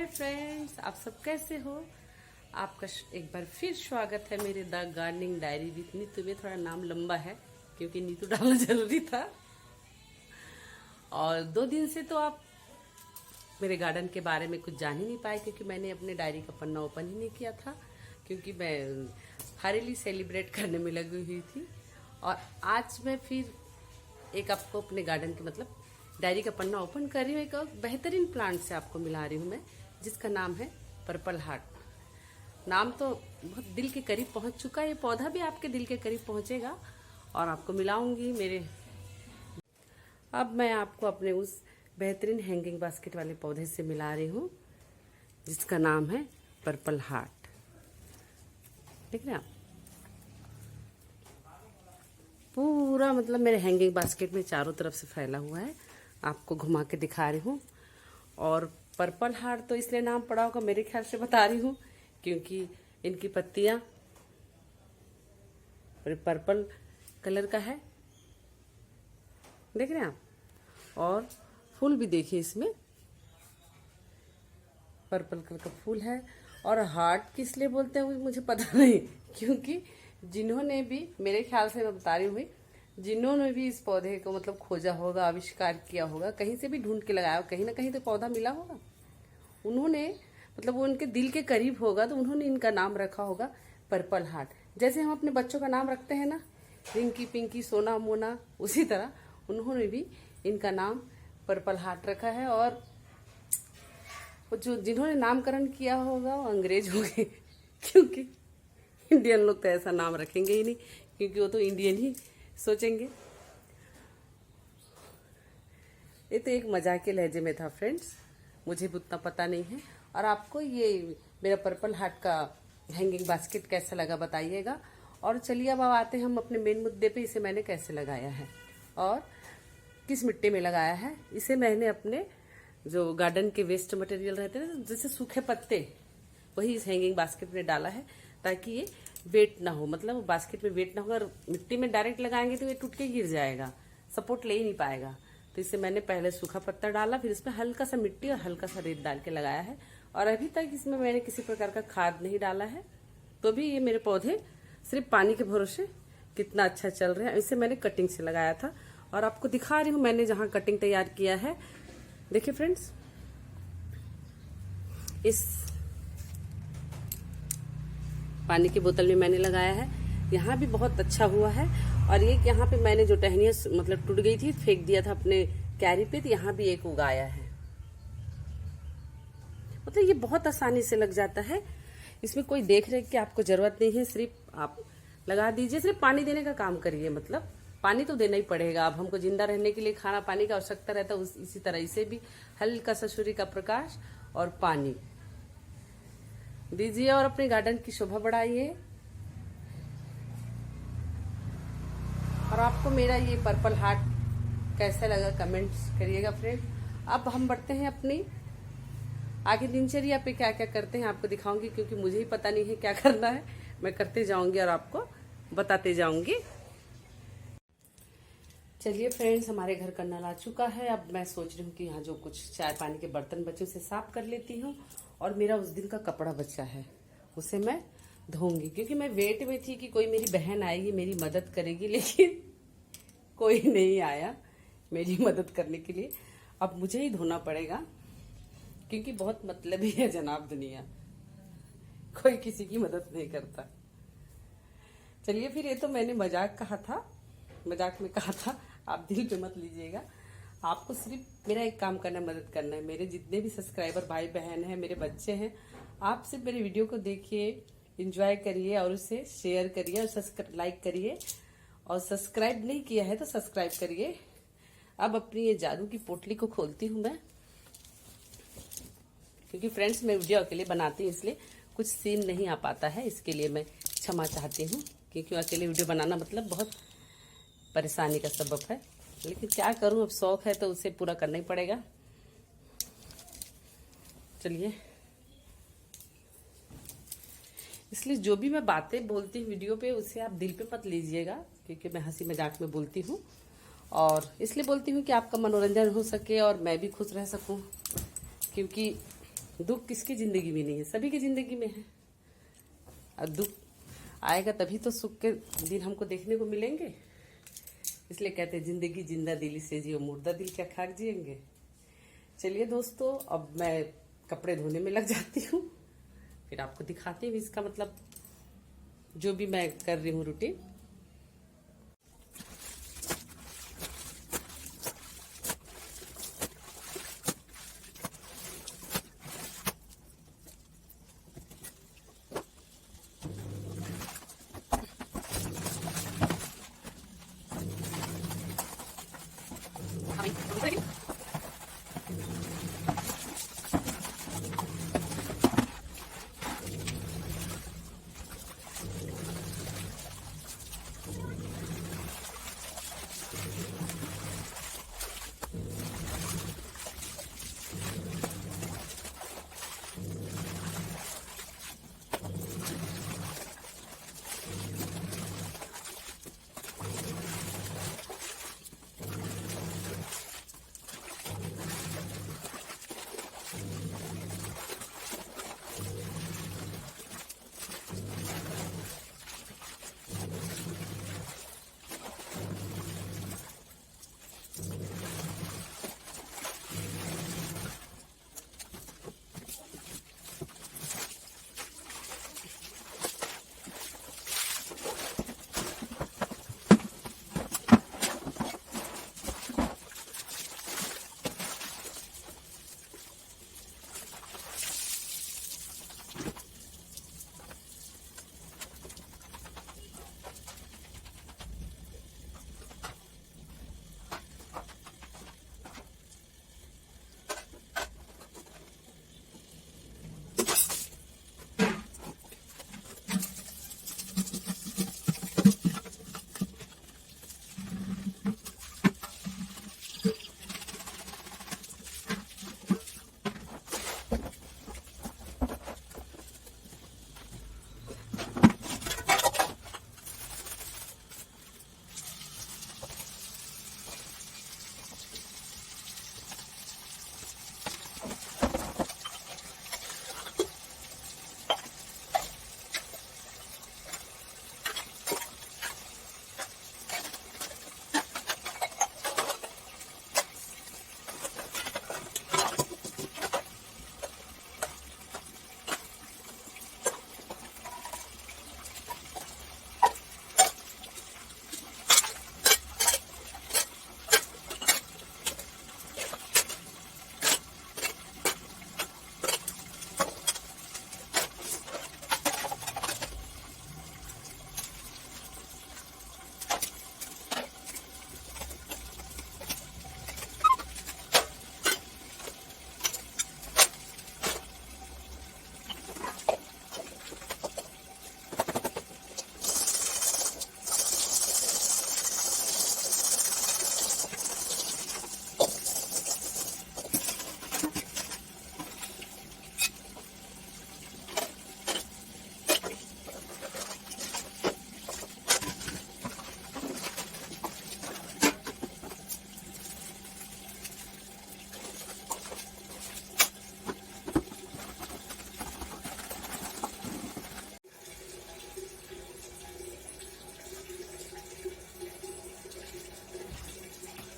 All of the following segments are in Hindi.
हाय फ्रेंड्स, आप सब कैसे हो। आपका एक बार फिर स्वागत है मेरे the gardening diary with Neetu में। थोड़ा नाम लंबा है क्योंकि नीतू डालना जरूरी था। और 2 दिन से तो आप मेरे गार्डन के बारे में कुछ जान ही नहीं पाए क्योंकि मैंने अपने डायरी का पन्ना ओपन ही नहीं किया था, क्योंकि मैं हाईली सेलिब्रेट करने में लगी हुई थी। और आज मैं फिर एक आपको अपने गार्डन के मतलब डायरी का पन्ना ओपन कर रही हूँ। एक बेहतरीन प्लांट से आपको मिला रही हूँ मैं, जिसका नाम है पर्पल हार्ट। नाम तो बहुत दिल के करीब पहुँच चुका है, ये पौधा भी आपके दिल के करीब पहुँचेगा और आपको मिलाऊंगी मेरे। अब मैं आपको अपने उस बेहतरीन हैंगिंग बास्केट वाले पौधे से मिला रही हूँ जिसका नाम है पर्पल हार्ट। देख रहे हैं आप, पूरा मतलब मेरे हैंगिंग बास्केट में चारों तरफ से फैला हुआ है। आपको घुमा के दिखा रही हूँ। और पर्पल हार्ट तो इसलिए नाम पड़ा होगा, मेरे ख्याल से बता रही हूँ, क्योंकि इनकी पत्तियां पर्पल कलर का है। देख रहे हैं आप, और फूल भी देखिए, इसमें पर्पल कलर का फूल है। और हार्ट किस लिए बोलते हैं मुझे पता नहीं, क्योंकि जिन्होंने भी, मेरे ख्याल से मैं बता रही हूँ, जिन्होंने भी इस पौधे को मतलब खोजा होगा, आविष्कार किया होगा, कहीं से भी ढूंढ के लगाया होगा, कहीं ना कहीं तो पौधा मिला होगा, उन्होंने मतलब वो उनके दिल के करीब होगा तो उन्होंने इनका नाम रखा होगा पर्पल हार्ट। जैसे हम अपने बच्चों का नाम रखते हैं ना, रिंकी पिंकी सोना मोना, उसी तरह उन्होंने भी इनका नाम पर्पल हार्ट रखा है। और जो जिन्होंने नामकरण किया होगा वो अंग्रेज होंगे, क्योंकि इंडियन लोग तो ऐसा नाम रखेंगे ही नहीं, क्योंकि वो तो इंडियन ही सोचेंगे। ये तो एक मजाक के लहजे में था फ्रेंड्स, मुझे भी उतना पता नहीं है। और आपको ये मेरा पर्पल हार्ट का हैंगिंग बास्केट कैसा लगा बताइएगा। और चलिए अब आते हैं हम अपने मेन मुद्दे पे। इसे मैंने कैसे लगाया है और किस मिट्टी में लगाया है। इसे मैंने अपने जो गार्डन के वेस्ट मटेरियल रहते हैं, जैसे सूखे पत्ते, वही इस हैंगिंग बास्केट में डाला है, ताकि ये वेट ना हो, मतलब बास्केट में वेट ना हो। अगर मिट्टी में डायरेक्ट लगाएंगे तो ये टूट के गिर जाएगा, सपोर्ट ले ही नहीं पाएगा। तो इससे मैंने पहले सूखा पत्ता डाला, फिर इसमें हल्का सा मिट्टी और हल्का सा रेत डाल के लगाया है। और अभी तक इसमें मैंने किसी प्रकार का खाद नहीं डाला है, तो भी ये मेरे पौधे सिर्फ पानी के भरोसे कितना अच्छा चल रहे हैं। इसे मैंने कटिंग से लगाया था और आपको दिखा रही हूँ मैंने जहाँ कटिंग तैयार किया है। देखिए फ्रेंड्स, इस पानी की बोतल में मैंने लगाया है। यहाँ भी बहुत अच्छा हुआ है। और एक यहाँ पे मैंने जो टहनियाँ मतलब टूट गई थी, फेंक दिया था अपने कैरी पे, तो यहाँ भी एक उगाया है। मतलब ये बहुत आसानी से लग जाता है, इसमें कोई देख रेख की आपको जरूरत नहीं है, सिर्फ आप लगा दीजिए, सिर्फ पानी देने का काम करिए। मतलब पानी तो देना ही पड़ेगा, अब हमको जिंदा रहने के लिए खाना पानी का आवश्यकता रहता है, इसी तरह इसे भी हल्का सा सूर्य का प्रकाश और पानी दीजिए और अपने गार्डन की शोभा बढ़ाइए। और आपको मेरा ये पर्पल हार्ट कैसा लगा कमेंट्स करिएगा फ्रेंड। अब हम बढ़ते हैं अपनी आगे दिनचर्या पे, क्या क्या करते हैं आपको दिखाऊंगी, क्योंकि मुझे ही पता नहीं है क्या करना है। मैं करते जाऊंगी और आपको बताते जाऊंगी। चलिए फ्रेंड्स, हमारे घर का नल आ चुका है। अब मैं सोच रही हूँ कि यहाँ जो कुछ चाय पानी के बर्तन बचे उसे साफ कर लेती हूँ। और मेरा उस दिन का कपड़ा बचा है, उसे मैं धोऊंगी, क्योंकि मैं वेट में थी कि कोई मेरी बहन आएगी मेरी मदद करेगी, लेकिन कोई नहीं आया मेरी मदद करने के लिए। अब मुझे ही धोना पड़ेगा, क्योंकि बहुत मतलबी है जनाब दुनिया, कोई किसी की मदद नहीं करता। चलिए फिर, ये तो मैंने मजाक कहा था, मजाक में कहा था, आप दिल पे मत लीजिएगा। आपको सिर्फ मेरा एक काम करना है, मदद करना है। मेरे जितने भी सब्सक्राइबर भाई बहन हैं, मेरे बच्चे हैं, आप सिर्फ मेरे वीडियो को देखिए, एंजॉय करिए और उसे शेयर करिए और लाइक करिए। और सब्सक्राइब नहीं किया है तो सब्सक्राइब करिए। अब अपनी ये जादू की पोटली को खोलती हूँ मैं, क्योंकि फ्रेंड्स मैं वीडियो अकेले बनाती हूँ, इसलिए कुछ सीन नहीं आ पाता है, इसके लिए मैं क्षमा चाहती हूँ। क्योंकि अकेले वीडियो बनाना मतलब बहुत परेशानी का सबब है, लेकिन क्या करूं, अब शौक है तो उसे पूरा करना ही पड़ेगा। चलिए, इसलिए जो भी मैं बातें बोलती हूँ वीडियो पे, उसे आप दिल पे मत लीजिएगा, क्योंकि मैं हंसी मजाक में बोलती हूँ। और इसलिए बोलती हूँ कि आपका मनोरंजन हो सके और मैं भी खुश रह सकूं, क्योंकि दुख किसकी जिंदगी में नहीं है, सभी की जिंदगी में है। और दुख आएगा तभी तो सुख के दिन हमको देखने को मिलेंगे। इसलिए कहते हैं जिंदगी जिंदा दिली से जियो, मुर्दा दिल क्या खाक जिएंगे। चलिए दोस्तों, अब मैं कपड़े धोने में लग जाती हूँ, फिर आपको दिखाती हूँ इसका मतलब जो भी मैं कर रही हूँ रूटीन।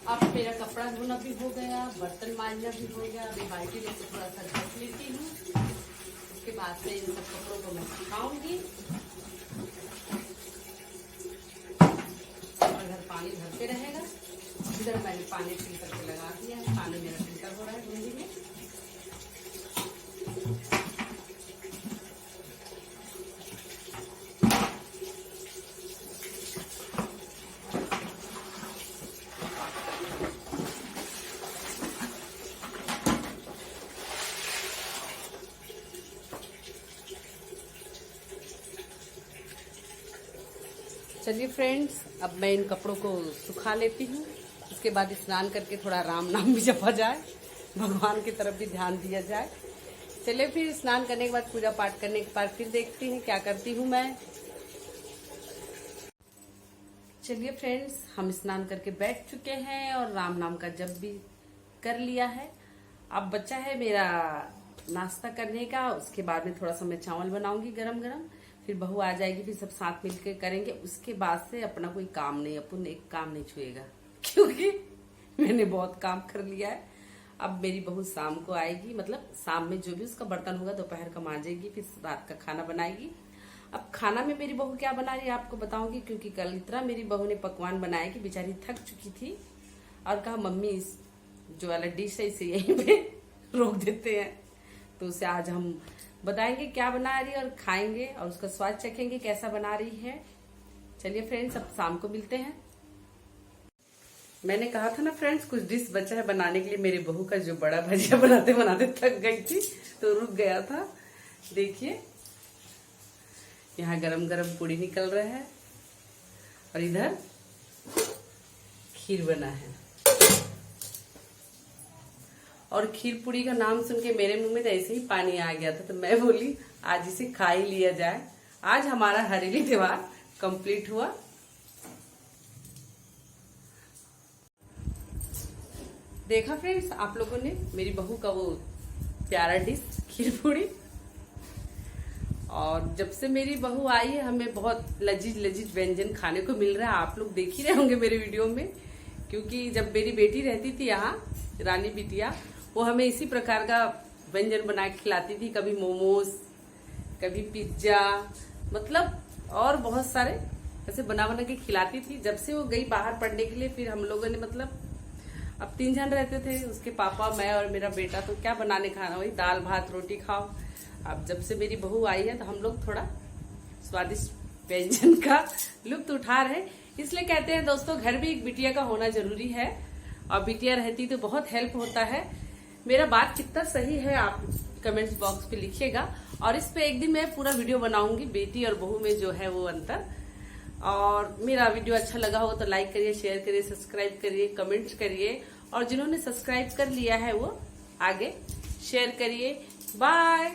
अब मेरा कपड़ा धोना भी हो गया, बर्तन मांजना भी हो गया। अभी बाल्टी लेके थोड़ा सा घस लेती हूँ, उसके बाद से इन सब कपड़ों को मैं सुखाऊंगी। और इधर पानी भरते रहेगा। इधर मैंने पानी फिल्टर के लगा दिया है, पानी मेरा फिल्टर हो रहा है बूंदी में। चलिए फ्रेंड्स, अब मैं इन कपड़ों को सुखा लेती हूँ। उसके बाद स्नान करके थोड़ा राम नाम भी जपा जाए, भगवान की तरफ भी ध्यान दिया जाए। चलिए फिर स्नान करने के बाद, पूजा पाठ करने के बाद फिर देखती हैं क्या करती हूँ मैं। चलिए फ्रेंड्स, हम स्नान करके बैठ चुके हैं और राम नाम का जप भी कर लिया है। अब बच्चा है मेरा नाश्ता करने का। उसके बाद में थोड़ा सा मैं चावल बनाऊंगी गरम गरम, फिर बहू आ जाएगी, फिर सब साथ मिलकर करेंगे। उसके बाद से अपना कोई काम नहीं, अपन एक काम नहीं छुएगा, क्योंकि मैंने बहुत काम कर लिया है। अब मेरी बहू शाम को आएगी, मतलब शाम में जो भी उसका बर्तन होगा दोपहर का मांजेगी, फिर रात का खाना बनाएगी। अब खाना में मेरी बहू क्या बना रही है आपको बताऊंगी, क्योंकि कल इतना मेरी बहू ने पकवान बनाया कि बेचारी थक चुकी थी और कहा मम्मी इस जो वाला डिश है इसे यहीं पे रोक देते हैं। तो उसे आज हम बताएंगे क्या बना रही है और खाएंगे और उसका स्वाद चखेंगे कैसा बना रही है। चलिए फ्रेंड्स, अब शाम को मिलते हैं। मैंने कहा था ना फ्रेंड्स, कुछ डिश बचा है बनाने के लिए। मेरी बहू का जो बड़ा भजिया बनाते बनाते थक गई थी तो रुक गया था। देखिए यहाँ गरम गरम पूड़ी निकल रहा है और इधर खीर बना है। और खीर पूड़ी का नाम सुन के मेरे मुंह में तो ऐसे ही पानी आ गया था, तो मैं बोली आज इसे खा ही लिया जाए। आज हमारा हरेली त्योहार कंप्लीट हुआ। देखा फ्रेंड्स आप लोगों ने मेरी बहू का वो प्यारा डिश खीर पूड़ी। और जब से मेरी बहू आई है हमें बहुत लजीज लजीज व्यंजन खाने को मिल रहा है। आप लोग देख ही रहे होंगे मेरे वीडियो में, क्योंकि जब मेरी बेटी रहती थी यहाँ, रानी बिटिया, वो हमें इसी प्रकार का व्यंजन बना के खिलाती थी। कभी मोमोज, कभी पिज्जा, मतलब और बहुत सारे ऐसे बना बना के खिलाती थी। जब से वो गई बाहर पढ़ने के लिए, फिर हम लोगों ने मतलब अब 3 जन रहते थे, उसके पापा, मैं और मेरा बेटा, तो क्या बनाने खाना, वही दाल भात रोटी खाओ। अब जब से मेरी बहू आई है तो हम लोग थोड़ा स्वादिष्ट व्यंजन का लुत्फ उठा रहे। इसलिए कहते हैं दोस्तों, घर भी एक बिटिया का होना जरूरी है, और बिटिया रहती तो बहुत हेल्प होता है। मेरा बात कितना सही है आप कमेंट्स बॉक्स पे लिखिएगा, और इस पे एक दिन मैं पूरा वीडियो बनाऊंगी बेटी और बहू में जो है वो अंतर। और मेरा वीडियो अच्छा लगा हो तो लाइक करिए, शेयर करिए, सब्सक्राइब करिए, कमेंट्स करिए, और जिन्होंने सब्सक्राइब कर लिया है वो आगे शेयर करिए। बाय।